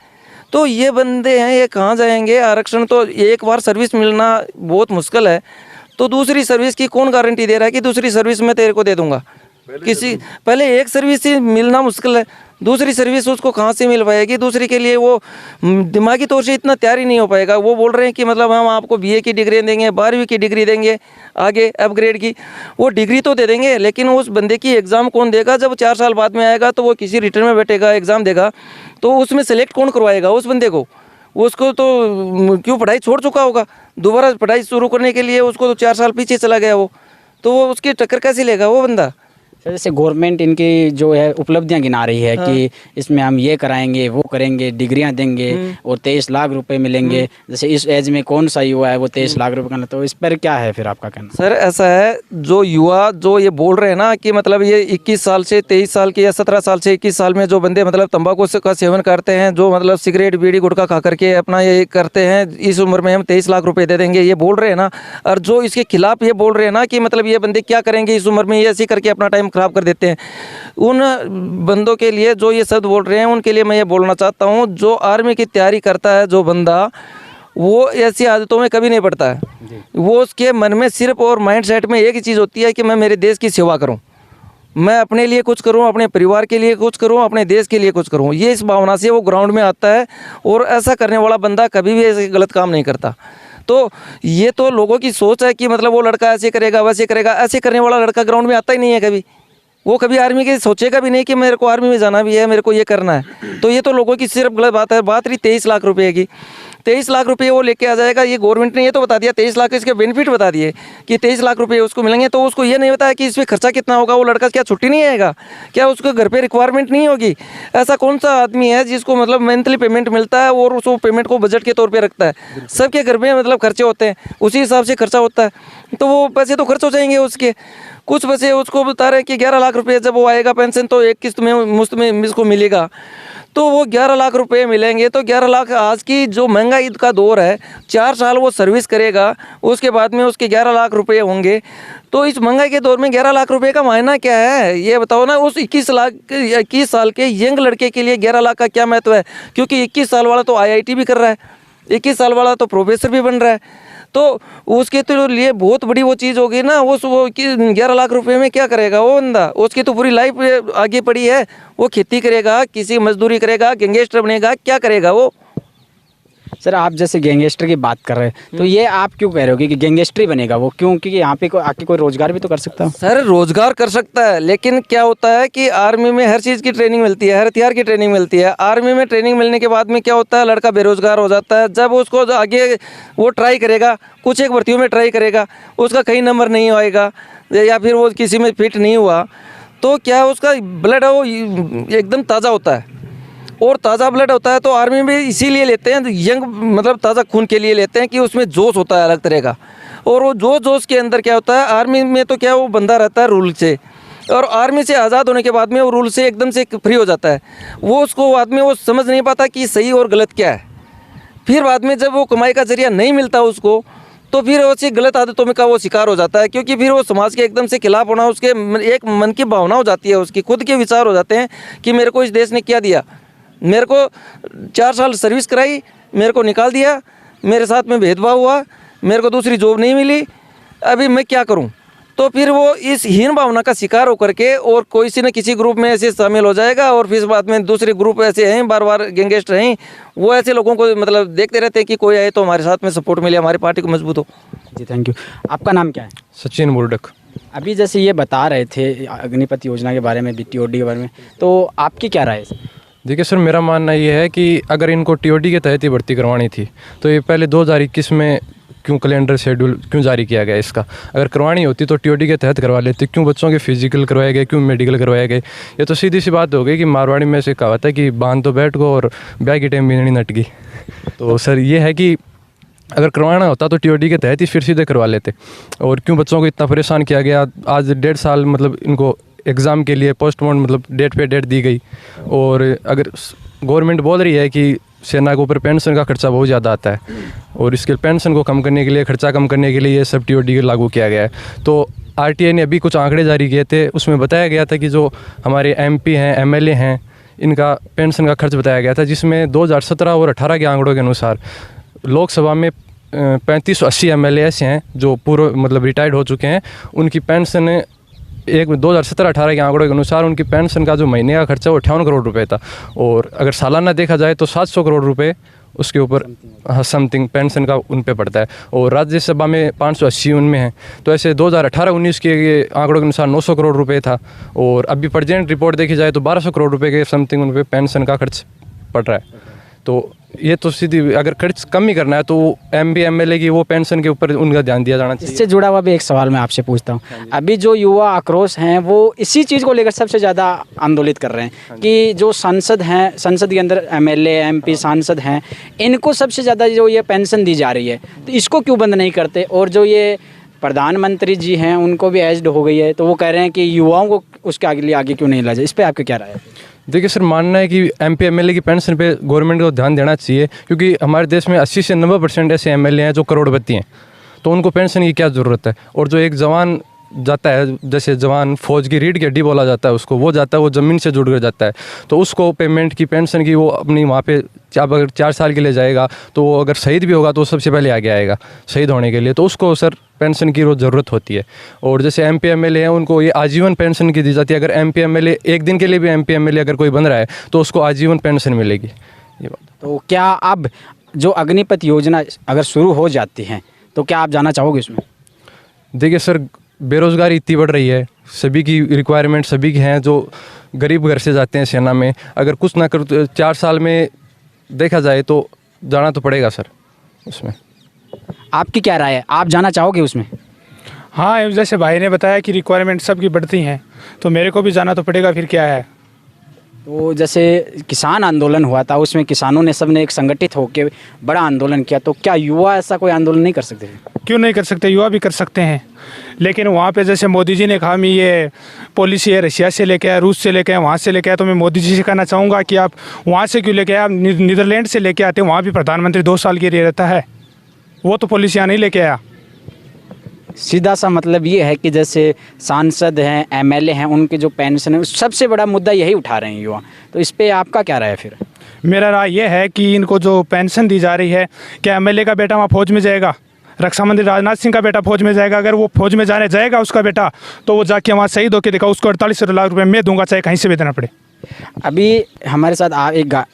तो ये बंदे हैं, ये कहाँ जाएंगे? आरक्षण तो एक बार सर्विस मिलना बहुत मुश्किल है, तो दूसरी सर्विस की कौन गारंटी दे रहा है कि दूसरी सर्विस मैं तेरे को दे दूंगा? पहले एक सर्विस ही मिलना मुश्किल है, दूसरी सर्विस उसको कहाँ से मिल पाएगी? दूसरी के लिए वो दिमागी तौर से इतना तैयार ही नहीं हो पाएगा। वो बोल रहे हैं कि मतलब हम आपको बीए की डिग्री देंगे, 12वीं की डिग्री देंगे, आगे अपग्रेड की, वो डिग्री तो दे देंगे, लेकिन उस बंदे की एग्ज़ाम कौन देगा? जब 4 साल बाद में आएगा तो वो किसी रिटर्न में बैठेगा, एग्ज़ाम देगा, तो उसमें सेलेक्ट कौन करवाएगा उस बंदे को? उसको तो क्यों पढ़ाई छोड़ चुका होगा, दोबारा पढ़ाई शुरू करने के लिए उसको तो 4 साल पीछे चला गया वो, तो वो उसकी टक्कर कैसे लेगा वो बंदा? सर जैसे गवर्नमेंट इनकी जो है उपलब्धियां गिना रही है कि इसमें हम ये कराएंगे, वो करेंगे, डिग्रियां देंगे और 23 लाख रुपए मिलेंगे। जैसे इस एज में कौन सा युवा है वो 23 लाख रुपए का, तो इस पर क्या है फिर आपका कहना? सर ऐसा है, जो युवा जो ये बोल रहे हैं ना कि मतलब ये 21 साल से 23 साल के या 17 साल से 21 साल में जो बंदे मतलब तंबाकू का सेवन करते हैं, जो मतलब सिगरेट बीड़ी गुटखा खा करके अपना ये करते हैं, इस उम्र में हम 23 लाख रुपए दे देंगे, ये बोल रहे हैं ना। और जो इसके खिलाफ ये बोल रहे हैं ना कि मतलब ये बंदे क्या करेंगे इस उम्र में, ये ऐसे करके अपना टाइम खराब कर देते हैं, उन बंदों के लिए जो ये शब्द बोल रहे हैं उनके लिए मैं ये बोलना चाहता हूँ, जो आर्मी की तैयारी करता है जो बंदा, वो ऐसी आदतों में कभी नहीं पड़ता है। वो उसके मन में सिर्फ और माइंड सेट में एक ही चीज़ होती है कि मैं मेरे देश की सेवा करूँ, मैं अपने लिए कुछ करूँ, अपने परिवार के लिए कुछ करूँ, अपने देश के लिए कुछ करूँ। ये इस भावना से वो ग्राउंड में आता है, और ऐसा करने वाला बंदा कभी भी ऐसे गलत काम नहीं करता। तो ये तो लोगों की सोच है कि मतलब वो लड़का ऐसे करेगा वैसे करेगा, ऐसे करने वाला लड़का ग्राउंड में आता ही नहीं है कभी। वो कभी आर्मी के सोचेगा भी नहीं कि मेरे को आर्मी में जाना भी है, मेरे को ये करना है। तो ये तो लोगों की सिर्फ गलत बात है। बात रही 23 लाख रुपए की, 23 लाख रुपए वो लेके आ जाएगा। ये गवर्नमेंट ने ये तो बता दिया 23 लाख, इसके बेनिफिट बता दिए कि 23 लाख रुपए उसको मिलेंगे, तो उसको ये नहीं बताया कि इसमें खर्चा कितना होगा। वो लड़का क्या छुट्टी नहीं आएगा क्या? उसको घर पे रिक्वायरमेंट नहीं होगी? ऐसा कौन सा आदमी है जिसको मतलब मंथली पेमेंट मिलता है और उसको पेमेंट को बजट के तौर पर रखता है? सबके घर में मतलब खर्चे होते हैं, उसी हिसाब से खर्चा होता है, तो वो पैसे तो खर्च हो जाएंगे उसके। कुछ पैसे उसको बता रहे हैं कि 11 लाख रुपए जब वो आएगा पेंशन तो एक किस्त में मुफ्त में इसको मिलेगा, तो वो 11 लाख रुपए मिलेंगे। तो 11 लाख, आज की जो महंगाई का दौर है, 4 साल वो सर्विस करेगा, उसके बाद में उसके 11 लाख रुपए होंगे। तो इस महंगाई के दौर में 11 लाख रुपए का मायना क्या है ये बताओ ना। उस 21 साल के यंग लड़के के लिए 11 लाख का क्या महत्व है? क्योंकि 21 साल वाला तो IIT भी कर रहा है, 21 साल वाला तो प्रोफेसर भी बन रहा है, तो उसके तो लिए बहुत बड़ी वो चीज़ होगी ना। वो 11 लाख रुपए में क्या करेगा वो बंदा? उसकी तो पूरी लाइफ आगे पड़ी है। वो खेती करेगा, किसी मजदूरी करेगा, गैंगस्टर बनेगा, क्या करेगा वो? सर आप जैसे गैंगस्टर की बात कर रहे हैं, तो ये आप क्यों कह रहे हो कि गैंगस्टर ही बनेगा वो? क्योंकि यहाँ पे आके कोई रोजगार भी तो कर सकता है। सर रोजगार कर सकता है, लेकिन क्या होता है कि आर्मी में हर चीज़ की ट्रेनिंग मिलती है, हर हथियार की ट्रेनिंग मिलती है। आर्मी में ट्रेनिंग मिलने के बाद में क्या होता है, लड़का बेरोजगार हो जाता है। जब उसको आगे वो ट्राई करेगा, कुछ एक भर्तियों में ट्राई करेगा, उसका कहीं नंबर नहीं आएगा या फिर वो किसी में फिट नहीं हुआ, तो क्या उसका ब्लड है वो एकदम ताज़ा होता है। और ताज़ा ब्लड होता है तो आर्मी में इसीलिए लेते हैं, यंग मतलब ताज़ा खून के लिए लेते हैं कि उसमें जोश होता है अलग तरह का। और वो जोश के अंदर क्या होता है, आर्मी में तो क्या वो बंदा रहता है रूल से, और आर्मी से आज़ाद होने के बाद में वो रूल से एकदम से फ्री हो जाता है। वो उसको आदमी वो समझ नहीं पाता कि सही और गलत क्या है। फिर बाद में जब वो कमाई का जरिया नहीं मिलता उसको, तो फिर वो गलत आदतों में का वो शिकार हो जाता है। क्योंकि फिर वो समाज के एकदम से खिलाफ होना, उसके एक मन की भावना हो जाती है, उसकी खुद के विचार हो जाते हैं कि मेरे को इस देश ने क्या दिया, मेरे को 4 साल सर्विस कराई, मेरे को निकाल दिया, मेरे साथ में भेदभाव हुआ, मेरे को दूसरी जॉब नहीं मिली, अभी मैं क्या करूं? तो फिर वो इस हीन भावना का शिकार होकर के और किसी न किसी ग्रुप में ऐसे शामिल हो जाएगा और फिर बाद में दूसरे ग्रुप ऐसे हैं बार बार गैंगस्टर हैं, वो ऐसे लोगों को मतलब देखते रहते हैं कि कोई आए तो हमारे साथ में सपोर्ट मिले, हमारी पार्टी को मजबूत हो। जी थैंक यू। आपका नाम क्या है? सचिन मुर्डक। अभी जैसे ये बता रहे थे अग्निपथ योजना के बारे में, टीओडी के बारे में, तो आपकी क्या राय है? देखिए सर, मेरा मानना ये है कि अगर इनको टीओडी के तहत ही भर्ती करवानी थी तो ये पहले 2021 में क्यों कैलेंडर शेड्यूल क्यों जारी किया गया इसका? अगर करवानी होती तो टीओडी के तहत करवा लेते। क्यों बच्चों के फिजिकल करवाए गए, क्यों मेडिकल करवाए गए? ये तो सीधी सी बात हो गई कि मारवाड़ी में से कहावत है कि बांध तो बैठ को और ब्याह की टाइम भी नहीं नट गई। तो सर ये है कि अगर करवाना होता तो टीओडी के तहत ही फिर सीधे करवा लेते। और क्यों बच्चों को इतना परेशान किया गया? आज 1.5 साल मतलब इनको एग्ज़ाम के लिए पोस्टपोन मतलब डेट पे डेट दी गई। और अगर गवर्नमेंट बोल रही है कि सेना के ऊपर पेंशन का खर्चा बहुत ज़्यादा आता है और इसके पेंशन को कम करने के लिए, खर्चा कम करने के लिए ये सब टीओडी लागू किया गया है। तो आरटीआई ने अभी कुछ आंकड़े जारी किए थे, उसमें बताया गया था कि जो हमारे एमपी हैं, एमएलए हैं, इनका पेंशन का खर्च बताया गया था, जिसमें 2017 और 18 के आंकड़ों के अनुसार लोकसभा में 3580 एमएलए ऐसे हैं जो पूर्व मतलब रिटायर्ड हो चुके हैं। उनकी पेंशन 2017-18 के आंकड़ों के अनुसार उनकी पेंशन का जो महीने का खर्चा वो 58 करोड़ रुपए था। और अगर सालाना देखा जाए तो 700 करोड़ रुपए उसके ऊपर समथिंग पेंशन का उन पे पड़ता है। और राज्यसभा में 580 उनमें है। तो ऐसे 2018-19 के आंकड़ों के अनुसार 900 करोड़ रुपए था। और अभी प्रेजेंट रिपोर्ट देखी जाए तो 1200 करोड़ रुपए के समथिंग उन पे पेंशन का खर्च पड़ रहा है। तो ये तो सीधी अगर खर्च कम ही करना है तो एमपी एमएलए की वो पेंशन के ऊपर उनका ध्यान दिया जाना चाहिए। इससे जुड़ा हुआ भी एक सवाल मैं आपसे पूछता हूँ। अभी जो युवा आक्रोश हैं वो इसी चीज़ को लेकर सबसे ज़्यादा आंदोलित कर रहे हैं कि जो सांसद हैं, संसद के अंदर एमएलए एमपी सांसद हैं, इनको सबसे ज़्यादा जो ये पेंशन दी जा रही है तो इसको क्यों बंद नहीं करते? और जो ये प्रधानमंत्री जी हैं उनको भी एज्ड हो गई है तो वो कह रहे हैं कि युवाओं को उसके आगे क्यों नहीं ला जाए? इस पर आपका क्या राय है? देखिए सर, मानना है कि एमपी एमएलए की पेंशन पे गवर्नमेंट को ध्यान देना चाहिए, क्योंकि हमारे देश में 80 से 90% ऐसे एमएलए हैं जो करोड़पति हैं, तो उनको पेंशन की क्या ज़रूरत है? और जो एक जवान जाता है, जैसे जवान फौज की रीढ़ की हड्डी बोला जाता है उसको, वो जाता है, वो ज़मीन से जुड़ कर जाता है, तो उसको पेमेंट की पेंशन की वो अपनी वहाँ पे अगर 4 साल के लिए जाएगा तो वो अगर शहीद भी होगा तो सबसे पहले आगे आएगा शहीद होने के लिए, तो उसको सर पेंशन की रोज़ ज़रूरत होती है। और जैसे एमपी एमएलए हैं उनको ये आजीवन पेंशन की दी जाती है। अगर एमपी एमएलए एक दिन के लिए भी एमपी एमएलए अगर कोई बन रहा है तो उसको आजीवन पेंशन मिलेगी। ये बात। तो क्या अब जो अग्निपथ योजना अगर शुरू हो जाती है तो क्या आप जाना चाहोगे उसमें? देखिए सर, बेरोज़गारी इतनी बढ़ रही है, सभी की रिक्वायरमेंट सभी की हैं, जो गरीब घर से जाते हैं सेना में, अगर कुछ ना कर 4 साल में देखा जाए तो जाना तो पड़ेगा सर उसमें। आपकी क्या राय है, आप जाना चाहोगे उसमें? हाँ, जैसे भाई ने बताया कि रिक्वायरमेंट सबकी बढ़ती हैं तो मेरे को भी जाना तो पड़ेगा, फिर क्या है। तो जैसे किसान आंदोलन हुआ था उसमें किसानों ने सबने एक संगठित होकर बड़ा आंदोलन किया, तो क्या युवा ऐसा कोई आंदोलन नहीं कर सकते? क्यों नहीं कर सकते, युवा भी कर सकते हैं। लेकिन वहाँ पे जैसे मोदी जी ने कहा मैं ये पॉलिसी है रशिया से लेके आया, रूस से लेके आया, वहाँ से लेके आया, तो मैं मोदी जी से कहना चाहूँगा कि आप वहाँ से क्यों लेके आए, आप नीदरलैंड से लेके आते हैं, वहाँ भी प्रधानमंत्री 2 साल के लिए रहता है, वो तो पॉलिसियाँ नहीं लेके आया। सीधा सा मतलब ये है कि जैसे सांसद हैं, एमएलए हैं, उनके जो पेंशन है सबसे बड़ा मुद्दा यही उठा रहे हैं युवा, तो इस पे आपका क्या राय है फिर? मेरा राय ये है कि इनको जो पेंशन दी जा रही है, क्या एमएलए का बेटा वहाँ फौज में जाएगा, रक्षा मंत्री राजनाथ सिंह का बेटा फौज में जाएगा, अगर वो फौज में जाने जाएगा उसका बेटा तो वो जाके वहाँ शहीद होकर देखा, उसको 48 लाख रुपये मैं दूंगा, चाहे कहीं से भी देना पड़े। अभी हमारे साथ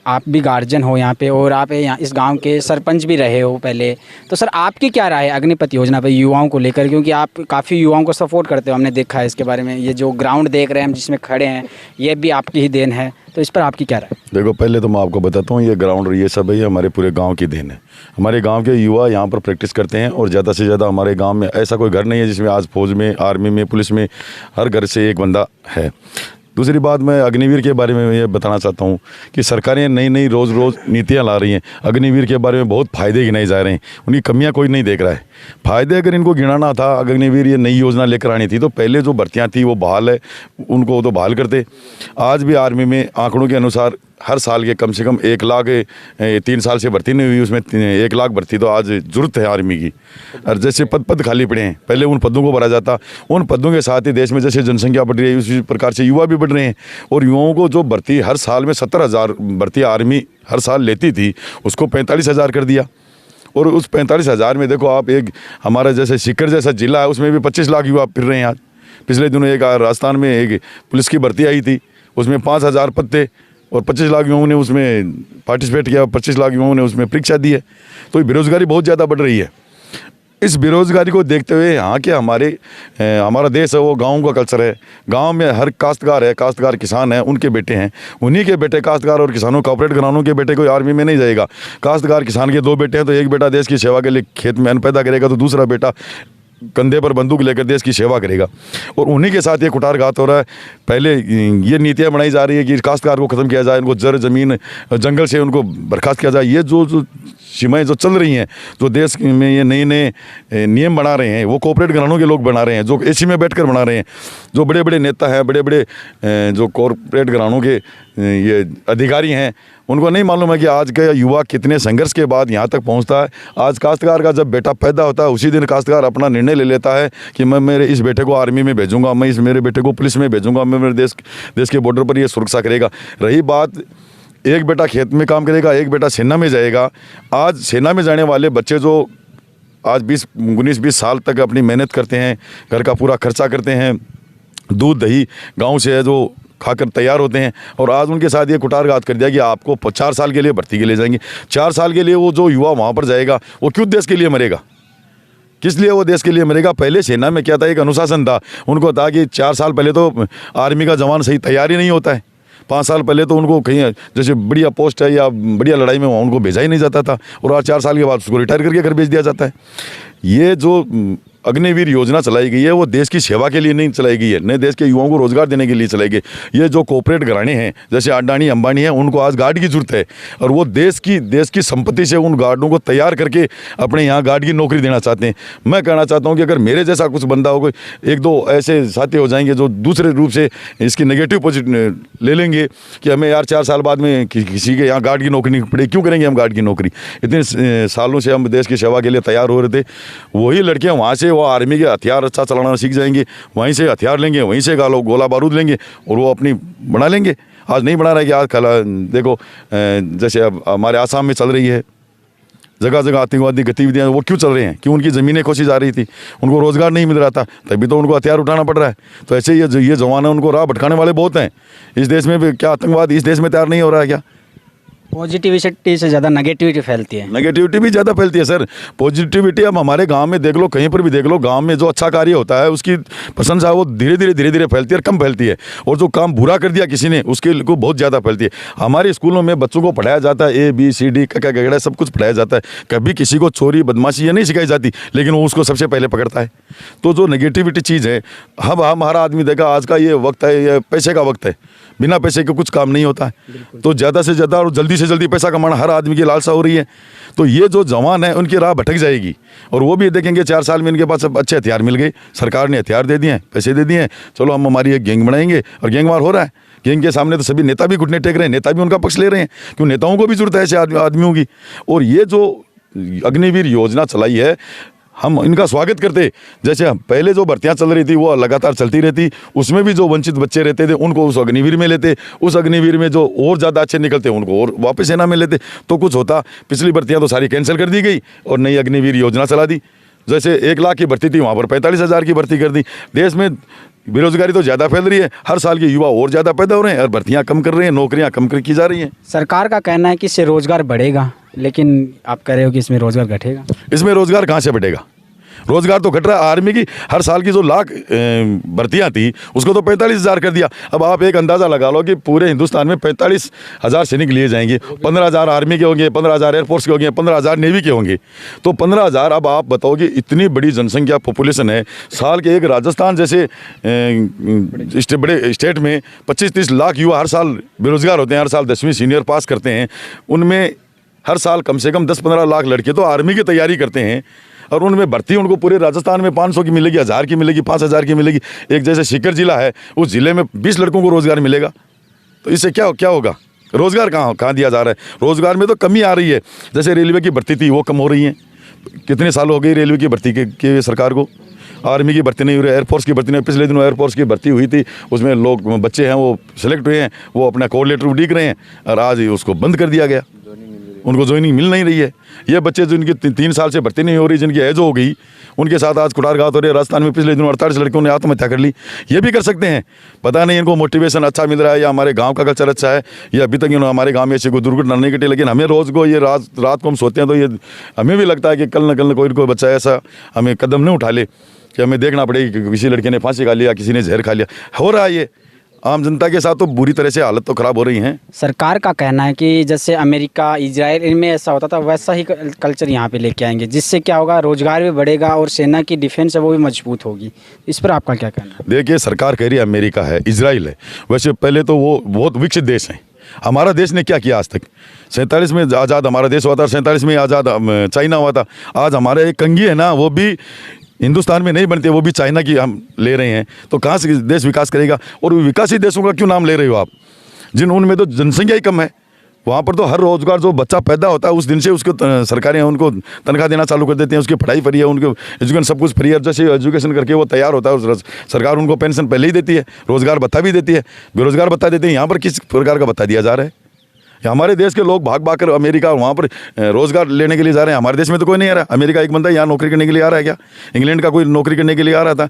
आप भी गार्जियन हो यहाँ पे और आप यहाँ इस गांव के सरपंच भी रहे हो पहले, तो सर आपकी क्या राय है अग्निपथ योजना पे युवाओं को लेकर? क्योंकि आप काफ़ी युवाओं को सपोर्ट करते हो, हमने देखा है इसके बारे में। ये जो ग्राउंड देख रहे हैं हम जिसमें खड़े हैं ये भी आपकी ही देन है, तो इस पर आपकी क्या राय? देखो, पहले तो मैं आपको बताता हूँ, ये ग्राउंड ये सब है, ये हमारे पूरे गांव की देन है। हमारे गांव के युवा यहाँ पर प्रैक्टिस करते हैं और ज़्यादा से ज़्यादा हमारे गांव में ऐसा कोई घर नहीं है जिसमें आज फौज में, आर्मी में, पुलिस में हर घर से एक बंदा है। दूसरी बात, मैं अग्निवीर के बारे में ये बताना चाहता हूँ कि सरकारें नई नई रोज़ नीतियाँ ला रही हैं। अग्निवीर के बारे में बहुत फ़ायदे गिनाए जा रहे हैं, उनकी कमियाँ कोई नहीं देख रहा है। फ़ायदे अगर इनको गिनाना था, अग्निवीर ये नई योजना लेकर आनी थी तो पहले जो भर्तियाँ थी वो बहाल है, उनको तो बहाल करते। आज भी आर्मी में आंकड़ों के अनुसार हर साल के कम से कम 1 लाख 3 साल से भर्ती नहीं हुई, उसमें 1 लाख भर्ती तो आज ज़रूरत है आर्मी की। और जैसे पद खाली पड़े हैं, पहले उन पदों को भरा जाता, उन पदों के साथ ही देश में जैसे जनसंख्या बढ़ रही है उसी प्रकार से युवा भी बढ़ रहे हैं। और युवाओं को जो भर्ती हर साल में 70,000 भर्ती आर्मी हर साल लेती थी उसको 45,000 कर दिया। और उस 45,000 में देखो आप, एक हमारा जैसे सीकर जैसा ज़िला है उसमें भी 25 लाख युवा फिर रहे हैं। आज पिछले दिनों एक राजस्थान में एक पुलिस की भर्ती आई थी, उसमें 5,000 पद थे और 25 लाख युवाओं ने उसमें पार्टिसिपेट किया, 25 लाख युवाओं ने उसमें परीक्षा दी है। तो बेरोज़गारी बहुत ज़्यादा बढ़ रही है। इस बेरोज़गारी को देखते हुए यहाँ के हमारा देश है वो गाँव का कल्चर है। गाँव में हर काश्तकार है, काश्तकार किसान है, उनके बेटे हैं, उन्हीं के बेटे काश्तकार और किसानों कॉर्पोरेट घरानों के बेटे कोई आर्मी में नहीं जाएगा। काश्तकार किसान के 2 बेटे हैं तो एक बेटा देश की सेवा के लिए खेत में अन्न पैदा करेगा, तो दूसरा बेटा कंधे पर बंदूक लेकर देश की सेवा करेगा। और उन्हीं के साथ ये कुठारघात हो रहा है। पहले ये नीतियाँ बनाई जा रही है कि काश्तकार को ख़त्म किया जाए, उनको ज़मीन जंगल से उनको बर्खास्त किया जाए। ये जो सीमाएँ जो चल रही हैं, जो देश में ये नए नए नियम बना रहे हैं, वो कॉर्पोरेट घरानों के लोग बना रहे हैं, जो एसी में बैठकर बना रहे हैं। जो बड़े बड़े नेता हैं, बड़े बड़े जो कॉर्पोरेट घरानों के ये अधिकारी हैं, उनको नहीं मालूम है कि आज का युवा कितने संघर्ष के बाद यहाँ तक पहुँचता है। आज काश्तकार का जब बेटा पैदा होता है, उसी दिन काश्तकार अपना निर्णय ले लेता है कि मैं मेरे इस बेटे को आर्मी में भेजूंगा, मैं मेरे बेटे को पुलिस में भेजूंगा, मैं मेरे देश के बॉर्डर पर ये सुरक्षा करेगा। रही बात, एक बेटा खेत में काम करेगा, एक बेटा सेना में जाएगा। आज सेना में जाने वाले बच्चे जो आज 19-20 साल तक अपनी मेहनत करते हैं, घर का पूरा खर्चा करते हैं, दूध दही गाँव से है जो खाकर तैयार होते हैं, और आज उनके साथ ये कुठारघात कर दिया कि आपको 4 साल के लिए भर्ती के लिए जाएंगे। 4 साल के लिए वो जो युवा वहाँ पर जाएगा, वो क्यों देश के लिए मरेगा? किस लिए वो देश के लिए मरेगा? पहले सेना में क्या था, एक अनुशासन था। उनको था कि 4 साल पहले तो आर्मी का जवान सही तैयारी नहीं होता है। 5 साल पहले तो उनको कहीं जैसे बढ़िया पोस्ट है या बढ़िया लड़ाई में वहाँ उनको भेजा ही नहीं जाता था, और आज 4 साल के बाद उसको रिटायर करके घर भेज दिया जाता है। ये जो अग्निवीर योजना चलाई गई है, वो देश की सेवा के लिए नहीं चलाई गई है, नए देश के युवाओं को रोजगार देने के लिए चलाई गई। ये जो कॉर्पोरेट घराने हैं जैसे अडानी अंबानी हैं, उनको आज गार्ड की जरूरत है, और वो देश की संपत्ति से उन गार्डों को तैयार करके अपने यहाँ गार्ड की नौकरी देना चाहते हैं। मैं कहना चाहता हूँ कि अगर मेरे जैसा कुछ बंदा हो, कोई 1-2 ऐसे साथी हो जाएंगे जो दूसरे रूप से इसकी नेगेटिव पॉजिटिव ले लेंगे कि हमें यार 4 साल बाद में किसी के यहाँ गार्ड की नौकरी नहीं पड़े, क्यों करेंगे हम गार्ड की नौकरी? इतने सालों से हम देश की सेवा के लिए तैयार हो रहे थे। वही लड़के वहाँ से वो आर्मी के हथियार अच्छा चलाना सीख जाएंगे, वहीं से हथियार लेंगे, वहीं से गोला बारूद लेंगे और वो अपनी बना लेंगे। आज नहीं बना रहा है कि आज देखो जैसे अब हमारे आसाम में चल रही है, जगह जगह आतंकवादी गतिविधियाँ, वो क्यों चल रही हैं? क्यों? उनकी ज़मीनें खोसी जा रही थी, उनको रोज़गार नहीं मिल रहा था, तभी तो उनको हथियार उठाना पड़ रहा है। तो ऐसे ये जवान है, उनको राह भटकाने वाले बहुत हैं। इस देश में भी क्या आतंकवाद इस देश में तैयार नहीं हो रहा है क्या? पॉजिटिविटी से ज़्यादा नेगेटिविटी फैलती है। नेगेटिविटी भी ज़्यादा फैलती है सर। पॉजिटिविटी अब हमारे गांव में देख लो, कहीं पर भी देख लो, गांव में जो अच्छा कार्य होता है उसकी प्रशंसा वो धीरे धीरे फैलती है और कम फैलती है, और जो काम बुरा कर दिया किसी ने उसके को बहुत ज़्यादा फैलती है। हमारे स्कूलों में बच्चों को पढ़ाया जाता है ABCD कका सब कुछ पढ़ाया जाता है, कभी किसी को चोरी बदमाशी ये नहीं सिखाई जाती, लेकिन वो उसको सबसे पहले पकड़ता है। तो जो नेगेटिविटी चीज़ है, हम हमारा आदमी देखा आज का ये वक्त है, ये पैसे का वक्त है, बिना पैसे के कुछ काम नहीं होता है। तो ज़्यादा से ज़्यादा और जल्दी से जल्दी पैसा कमाना हर आदमी की लालसा हो रही है। तो ये जो जवान है उनकी राह भटक जाएगी, और वो भी देखेंगे 4 साल में इनके पास सब अच्छे हथियार मिल गए, सरकार ने हथियार दे दिए हैं, पैसे दे दिए हैं, चलो हम हमारी एक गैंग बनाएंगे, और गैंग वार हो रहा है। गैंग के सामने तो सभी नेता भी घुटने टेक रहे हैं, नेता भी उनका पक्ष ले रहे हैं, क्यों? नेताओं को भी जरूरत है ऐसे आदमियों की। और ये जो अग्निवीर योजना चलाई है, हम इनका स्वागत करते। जैसे पहले जो भर्तियां चल रही थी वो लगातार चलती रहती, उसमें भी जो वंचित बच्चे रहते थे उनको उस अग्निवीर में लेते, उस अग्निवीर में जो और ज़्यादा अच्छे निकलते उनको और वापस सेना में लेते, तो कुछ होता। पिछली भर्तियां तो सारी कैंसिल कर दी गई और नई अग्निवीर योजना चला दी। जैसे 1 लाख की भर्ती थी, वहाँ पर 45,000 की भर्ती कर दी। देश में बेरोजगारी तो ज़्यादा फैल रही है, हर साल के युवा और ज़्यादा पैदा हो रहे हैं और भर्तियाँ कम कर रहे हैं, नौकरियाँ कम की जा रही हैं। सरकार का कहना है कि इससे रोज़गार बढ़ेगा, लेकिन आप कह रहे हो कि इसमें रोज़गार घटेगा। इसमें रोज़गार कहाँ से बढ़ेगा? रोज़गार तो घट रहा है। आर्मी की हर साल की जो लाख भर्तियाँ थी उसको तो 45,000 कर दिया। अब आप एक अंदाज़ा लगा लो कि पूरे हिंदुस्तान में 45,000 सैनिक लिए जाएंगे, 15,000 आर्मी के होंगे, 15,000 एयरफोर्स के होंगे, 15,000 नेवी के होंगे। तो 15,000, अब आप बताओ कि इतनी बड़ी जनसंख्या पॉपुलेशन है, साल के एक राजस्थान जैसे बड़े स्टेट में 25-30 लाख युवा हर साल बेरोजगार होते हैं, हर साल 10वीं सीनियर पास करते हैं। उनमें हर साल कम से कम 10-15 लाख लड़के तो आर्मी की तैयारी करते हैं, और उनमें भर्ती उनको पूरे राजस्थान में 500 की मिलेगी, 1000 की मिलेगी, 5000 की मिलेगी। एक जैसे सीकर जिला है, उस जिले में 20 लड़कों को रोज़गार मिलेगा। तो इससे क्या होगा? रोज़गार कहाँ दिया जा रहा है? रोज़गार में तो कमी आ रही है। जैसे रेलवे की भर्ती थी वो कम हो रही है, कितने साल हो गए रेलवे की भर्ती के सरकार को। आर्मी की भर्ती नहीं हो रही, एयरफोर्स की भर्ती नहीं। पिछले दिनों एयरफोर्स की भर्ती हुई थी, उसमें लोग बच्चे हैं वो सिलेक्ट हुए हैं, वो अपना कोऑर्डिनेटर उड़ीक रहे हैं, और आज उसको बंद कर दिया गया। उनको ज्वाइनिंग मिल नहीं रही है। ये बच्चे जो इनकी 3 साल से भर्ती नहीं हो रही, जिनकी एज हो गई, उनके साथ आज कुठारघात हो रही है। राजस्थान में पिछले दिनों 48 लड़कियों ने आत्महत्या कर ली। ये भी कर सकते हैं, पता नहीं इनको मोटिवेशन अच्छा मिल रहा है या हमारे गांव का कल्चर अच्छा है, या अभी तक इन्होंने हमारे गांव में ऐसी कोई दुर्घटना नहीं घटी। लेकिन हमें रोज़ को ये रात को हम सोते हैं तो ये हमें भी लगता है कि कल न कोई बच्चा ऐसा हमें कदम नहीं उठा ले कि हमें देखना पड़ेगी कि किसी लड़के ने फांसी खा लिया, किसी ने जहर खा लिया। हो रहा है ये आम जनता के साथ, तो बुरी तरह से हालत तो ख़राब हो रही हैं। सरकार का कहना है कि जैसे अमेरिका, इजराइल, इनमें ऐसा होता था वैसा ही कल्चर यहाँ पे लेके आएंगे, जिससे क्या होगा, रोजगार भी बढ़ेगा और सेना की डिफेंस है वो भी मजबूत होगी। इस पर आपका क्या कहना है? देखिए, सरकार कह रही है अमेरिका है, इजराइल है, वैसे पहले तो वो बहुत विकसित देश हैं। हमारा देश ने क्या किया आज तक? 47 में आज़ाद हमारा देश हुआ था, 47 में आज़ाद चाइना हुआ था। आज हमारे एक कंघी है ना, वो भी हिंदुस्तान में नहीं बनते, वो भी चाइना की हम ले रहे हैं। तो कहाँ से देश विकास करेगा? और विकासशील देशों का क्यों नाम ले रहे हो आप, जिन उनमें तो जनसंख्या ही कम है। वहाँ पर तो हर रोज़गार जो बच्चा पैदा होता है उस दिन से उसको सरकारें उनको तनख्वाह देना चालू कर देती हैं, उसकी पढ़ाई फ्री है, उनको एजुकेशन सब कुछ फ्री है। जैसे एजुकेशन करके वो तैयार होता है, सरकार उनको पेंशन पहले ही देती है, रोज़गार भत्ता भी देती है, बेरोज़गार भत्ता देती है। यहाँ पर किस प्रकार का भत्ता दिया जा रहा है? हमारे देश के लोग भाग कर अमेरिका वहाँ पर रोज़गार लेने के लिए जा रहे हैं। हमारे देश में तो कोई नहीं आ रहा। अमेरिका एक बंदा यहाँ नौकरी करने के लिए आ रहा है क्या? इंग्लैंड का कोई नौकरी करने के लिए आ रहा था?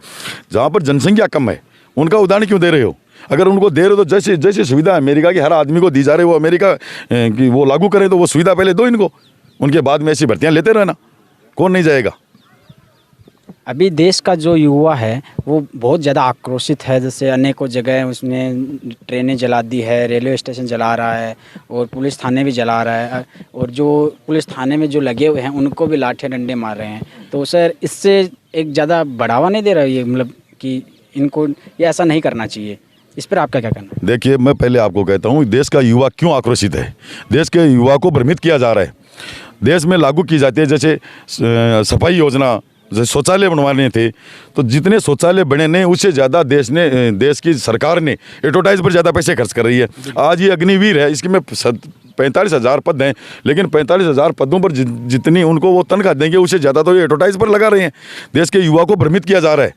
जहाँ पर जनसंख्या कम है उनका उदाहरण क्यों दे रहे हो? अगर उनको दे रहे हो तो जैसे जैसे सुविधा अमेरिका की हर आदमी को दी जा रही है वो अमेरिका की वो लागू करें, तो वो सुविधा पहले दो इनको, उनके बाद में ऐसी भर्तियाँ लेते रहना, कौन नहीं जाएगा? अभी देश का जो युवा है वो बहुत ज़्यादा आक्रोशित है। जैसे अनेकों जगह उसने ट्रेनें जला दी है, रेलवे स्टेशन जला रहा है और पुलिस थाने भी जला रहा है, और जो पुलिस थाने में जो लगे हुए हैं उनको भी लाठी डंडे मार रहे हैं। तो सर, इससे एक ज़्यादा बढ़ावा नहीं दे रहा है ये, मतलब कि इनको ये ऐसा नहीं करना चाहिए? इस पर आपका क्या कहना है? देखिए, मैं पहले आपको कहता हूँ देश का युवा क्यों आक्रोशित है। देश के युवा को भ्रमित किया जा रहा है। देश में लागू की जाती है जैसे सफाई योजना, जैसे शौचालय बनवाने थे, तो जितने शौचालय बने ने उससे ज़्यादा देश की सरकार ने एडवर्टाइज पर ज़्यादा पैसे खर्च कर रही है। आज ये अग्निवीर है, इसके में 45,000 पद हैं, लेकिन 45,000 पदों पर जितनी उनको वो तनख्वाह देंगे उससे ज़्यादा तो ये एडवर्टाइज पर लगा रहे हैं। देश के युवा को भ्रमित किया जा रहा है,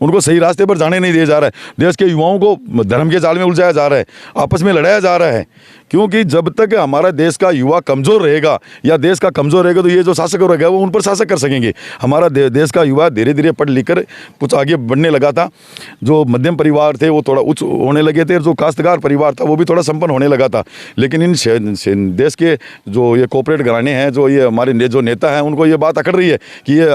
उनको सही रास्ते पर जाने नहीं दिया जा रहा है। देश के युवाओं को धर्म के जाल में उलझाया जा रहा है, आपस में लड़ाया जा रहा है। क्योंकि जब तक हमारा देश का युवा कमज़ोर रहेगा या देश का कमज़ोर रहेगा तो ये जो शासक रहेगा वो उन पर शासक कर सकेंगे। हमारा देश का युवा धीरे धीरे पढ़ लिख कर कुछ आगे बढ़ने लगा था। जो मध्यम परिवार थे वो थोड़ा उच्च होने लगे थे, जो काश्तकार परिवार था वो भी थोड़ा संपन्न होने लगा था। लेकिन इन देश के जो ये कॉर्पोरेट घराने हैं, जो ये हमारे जो नेता हैं, उनको ये बात अकड़ रही है कि ये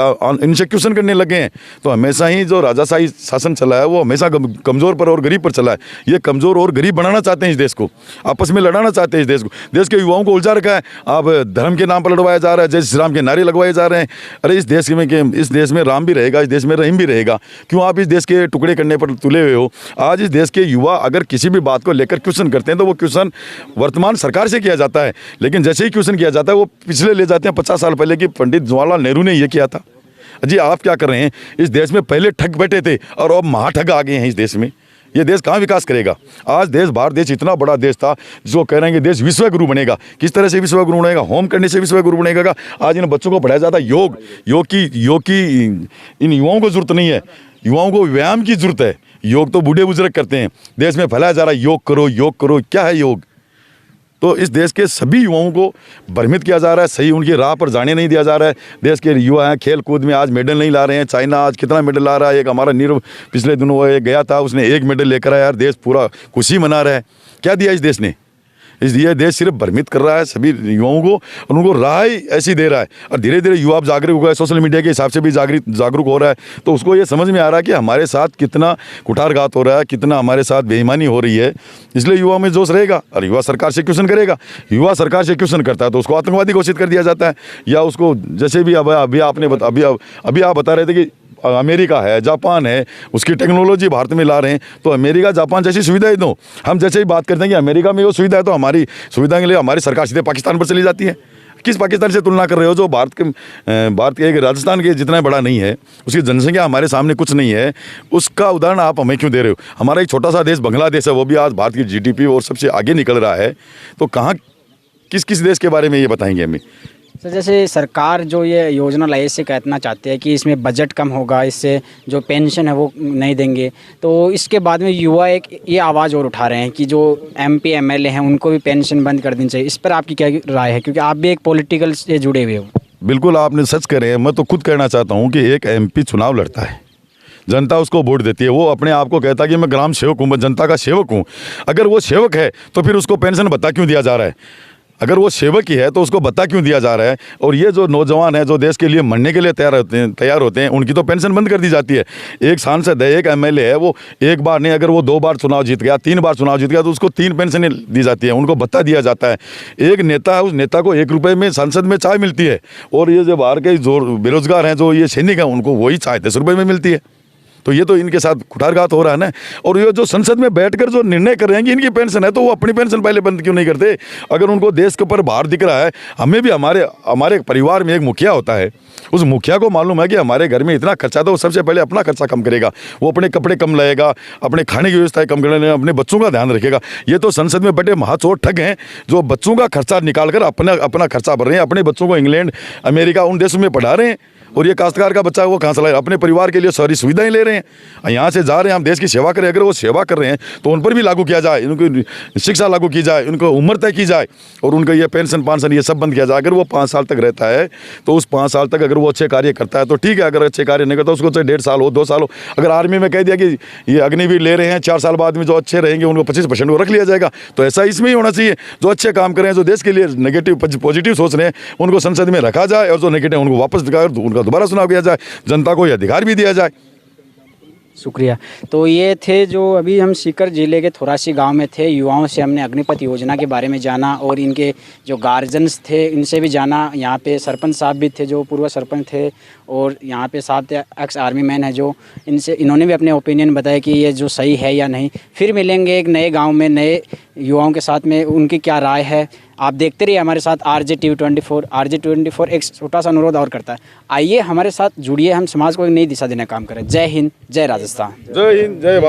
इनसे क्वेश्चन करने लगे हैं। तो हमेशा ही जो राजाशाही शासन चला है वो हमेशा कमज़ोर पर और गरीब पर चला है। ये कमज़ोर और गरीब बनाना चाहते हैं इस देश को, आपस में लड़ाना चाहते हैं इस देश को। देश के युवाओं को उलझा रखा है। अब धर्म के नाम पर लड़वाया जा रहा है, जय श्री राम के नारे लगवाए जा रहे हैं। अरे इस देश में राम भी रहेगा, इस देश में रहीम भी रहेगा। क्यों आप इस देश के टुकड़े करने पर तुले हुए हो? आज इस देश के युवा अगर किसी भी बात को लेकर क्वेश्चन करते हैं तो वो क्वेश्चन वर्तमान सरकार से किया जाता है, लेकिन जैसे ही क्वेश्चन किया जाता है वो पिछले ले जाते हैं 50 साल पहले कि पंडित जवाहरलाल नेहरू ने ये किया था। जी आप क्या कर रहे हैं? इस देश में पहले ठग बैठे थे और अब महाठग आ गए हैं इस देश में। ये देश कहाँ विकास करेगा? आज भारत देश इतना बड़ा देश था जो कह रहे हैं कि देश विश्व गुरु बनेगा। किस तरह से विश्व गुरु बनेगा? होम करने से विश्व गुरु बनेगा। आज इन बच्चों को पढ़ाया जाता है योग की इन युवाओं को जरूरत नहीं है, युवाओं को व्यायाम की जरूरत है। योग तो बूढ़े बुजुर्ग करते हैं, देश में फैलाया जा रहा है योग करो। क्या है योग? तो इस देश के सभी युवाओं को भ्रमित किया जा रहा है, सही उनकी राह पर जाने नहीं दिया जा रहा है। देश के युवा हैं, खेल कूद में आज मेडल नहीं ला रहे हैं। चाइना आज कितना मेडल ला रहा है। एक हमारा नीरव पिछले दिनों वो गया था, उसने 1 मेडल लेकर आया। यार देश पूरा खुशी मना रहा है। क्या दिया इस देश ने? ये देश सिर्फ भ्रमित कर रहा है सभी युवाओं को, और उनको राह ही ऐसी दे रहा है। और धीरे धीरे युवा जागरूक हो गए, सोशल मीडिया के हिसाब से भी जागरूक हो रहा है। तो उसको ये समझ में आ रहा है कि हमारे साथ कितना कुठारघात हो रहा है, कितना हमारे साथ बेईमानी हो रही है। इसलिए युवा में जोश रहेगा और युवा सरकार से क्वेश्चन करेगा। युवा सरकार से क्वेश्चन करता है तो उसको आतंकवादी घोषित कर दिया जाता है, या उसको जैसे भी अभी आप बता रहे थे कि अमेरिका है, जापान है, उसकी टेक्नोलॉजी भारत में ला रहे हैं। तो अमेरिका जापान जैसी सुविधाएं दो। हम जैसे ही बात करते हैं कि अमेरिका में वो सुविधा है तो हमारी सुविधा के लिए हमारी सरकार सीधे पाकिस्तान पर चली जाती है। किस पाकिस्तान से तुलना कर रहे हो जो भारत के एक राजस्थान के जितना बड़ा नहीं है, उसकी जनसंख्या हमारे सामने कुछ नहीं है। उसका उदाहरण आप हमें क्यों दे रहे हो? हमारा एक छोटा सा देश बांग्लादेश है, वो भी आज भारत की GDP और सबसे आगे निकल रहा है। तो कहाँ किस देश के बारे में ये बताएंगे हमें? सर जैसे सरकार जो ये योजना लाई इससे कहना चाहते हैं कि इसमें बजट कम होगा, इससे जो पेंशन है वो नहीं देंगे, तो इसके बाद में युवा एक ये आवाज़ और उठा रहे हैं कि जो MP MLA हैं उनको भी पेंशन बंद कर देनी चाहिए। इस पर आपकी क्या राय है, क्योंकि आप भी एक पॉलिटिकल से जुड़े हुए हो? बिल्कुल आपने सच करे। मैं तो खुद कहना चाहता हूँ कि एक MP चुनाव लड़ता है, जनता उसको वोट देती है, वो अपने आप को कहता है कि मैं ग्राम सेवक हूँ, मैं जनता का सेवक हूँ। अगर वो सेवक है तो फिर उसको पेंशन भत्ता क्यों दिया जा रहा है? अगर वो सेवक ही है तो उसको भत्ता क्यों दिया जा रहा है? और ये जो नौजवान है जो देश के लिए मरने के लिए तैयार होते हैं उनकी तो पेंशन बंद कर दी जाती है। एक सांसद है, एक MLA है, वो एक बार नहीं, अगर वो 2 बार चुनाव जीत गया, 3 बार चुनाव जीत गया, तो उसको 3 पेंशनें दी जाती है, उनको भत्ता दिया जाता है। एक नेता है, उस नेता को 1 रुपये में संसद में चाय मिलती है, और ये जो बाहर के जो बेरोजगार हैं, जो ये सैनिक हैं, उनको वही चाय 10 रुपये में मिलती है। तो ये तो इनके साथ कुठारघात हो रहा है ना। और ये जो संसद में बैठकर जो निर्णय कर रहे हैं कि इनकी पेंशन है, तो वो अपनी पेंशन पहले बंद क्यों नहीं करते? अगर उनको देश के ऊपर भार दिख रहा है, हमें भी हमारे परिवार में एक मुखिया होता है, उस मुखिया को मालूम है कि हमारे घर में इतना खर्चा, तो वो सबसे पहले अपना खर्चा कम करेगा, वो अपने कपड़े कम लाएगा, अपने खाने की व्यवस्था कम करेगा, अपने बच्चों का ध्यान रखेगा। ये तो संसद में बैठे महाचोर ठग हैं जो बच्चों का खर्चा निकाल कर अपना खर्चा भर रहे हैं, अपने बच्चों को इंग्लैंड, अमेरिका, उन देशों में पढ़ा रहे हैं। और ये काश्तकार का बच्चा वो कहाँ से लाए? अपने परिवार के लिए सारी सुविधाएं ले रहे हैं, यहाँ से जा रहे हैं, हम देश की सेवा करें। अगर वो सेवा कर रहे हैं तो उन पर भी लागू किया जाए, उनको शिक्षा लागू की जाए, उनको उम्र तय की जाए, और उनका ये पेंशन ये सब बंद किया जाए। अगर वो 5 साल तक रहता है तो उस 5 साल तक अगर वो अच्छे कार्य करता है तो ठीक है, अगर अच्छे कार्य नहीं करता उसको चाहे 1.5 साल हो, 2 साल हो। अगर आर्मी में कह दिया कि ये अग्निवीर ले रहे हैं, 4 साल बाद में जो अच्छे रहेंगे उनको 25% को रख लिया जाएगा, तो ऐसा इसमें ही होना चाहिए। जो अच्छे काम कर रहे हैं, जो देश के लिए नेगेटिव पॉजिटिव सोच रहे हैं, उनको संसद में रखा जाए, और जो नेगेटिव उनको वापस दिखाकर उनका दोबारा चुनाव किया जाए, जनता को यह अधिकार भी दिया जाए। शुक्रिया। तो ये थे जो अभी हम सीकर जिले के थोरासी गांव में थे, युवाओं से हमने अग्निपथ योजना के बारे में जाना, और इनके जो गार्जियंस थे इनसे भी जाना। यहाँ पे सरपंच साहब भी थे जो पूर्व सरपंच थे, और यहाँ पे साहब थे एक्स आर्मी मैन है, जो इन्होंने भी अपने ओपिनियन बताया कि ये जो सही है या नहीं। फिर मिलेंगे एक नए गाँव में नए युवाओं के साथ में, उनकी क्या राय है। आप देखते रहिए हमारे साथ RJ-TV24। RJ-24 एक छोटा सा अनुरोध और करता है, आइए हमारे साथ जुड़िए, हम समाज को एक नई दिशा देने का काम करें। जय हिंद, जय राजस्थान। जय हिंद, जय भारत।